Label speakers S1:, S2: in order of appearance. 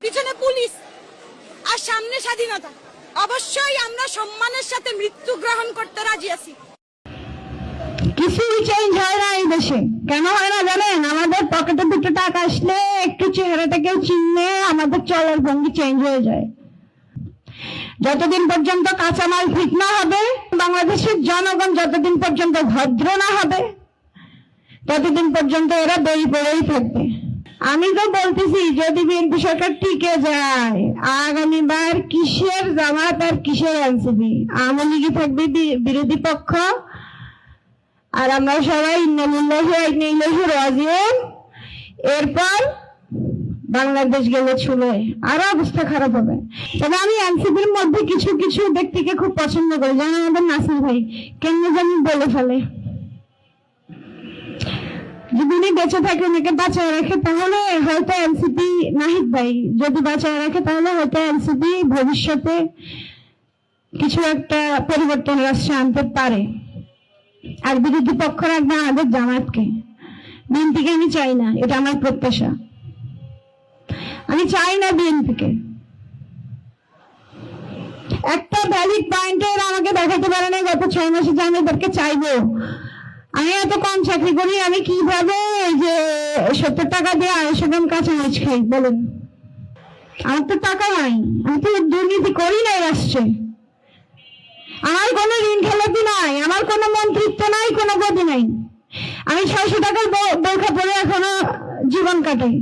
S1: পিছনে পুলিশ আর সামনে স্বাধীনতা। অবশ্যই আমরা সম্মানের সাথে মৃত্যু গ্রহণ করতে রাজি আছি।
S2: কিছুই চেঞ্জ হয় না এই দেশে। কেন হয় না জানেন? আমাদের পকেটে 2 টাকা আসলে একটু চেহারাটা কেউ চিনলে আমাদের চলার ভঙ্গি চেঞ্জ হয়ে যায়। যতদিন পর্যন্ত কাঁচামাল ঠিক না হবে, বাংলাদেশের জনগণ যতদিন পর্যন্ত ভদ্র না হবে, ততদিন পর্যন্ত এরা বই পড়েই থাকবে। আমি তো বলতেছি, যদি বিএনপি সরকার টিকে যায়, আগামীবার কিসের জামাত আর কিসের এনসিপি? আওয়ামী লীগই থাকবে বিরোধী পক্ষ, আর আমরা সবাই এরপর বাংলাদেশ গেলে ছুলে আরো অবস্থা খারাপ হবে। তবে আমি এনসিপির মধ্যে কিছু কিছু ব্যক্তিকে খুব পছন্দ করি, যেমন আমাদের নাসির ভাই কেন জানি বলে ফেলে, যদি উনি বেঁচে থাকে, ওনাকে বাঁচায় রাখে, তাহলে হয়তো এনসিপি, নাহিদ ভাই যদি বাঁচায় রাখে তাহলে হয়তো এনসিপি ভবিষ্যতে কিছু একটা পরিবর্তন রাষ্ট্রে আনতে পারে। আর বিরোধী পক্ষ রাখবে আমাদের জামাতকে, বিএনপিকে আমি চাই না, এটা আমার প্রত্যাশা। আমি চাই না বিএনপিকে। একটা ভ্যালিড পয়েন্টের আমাকে দেখাতে পারে না গত 6 মাসে যে আমি এদেরকে চাইবো। আমি এত কম চাকরি করি, আমি কিভাবে যে 70 টাকা দিয়ে 250 গ্রাম কাঁচা মরিচ খাই বলেন? আমার তো টাকা নাই, আমি তো দুর্নীতি করি না রাষ্ট্রে। আমার কোনো ঋণ খেলাপি নাই, আমার কোনো মন্ত্রিত্ব নাই, কোনো গদি নাই। আমি 600 টাকার বোরখা পরে এখনো জীবন কাটাই।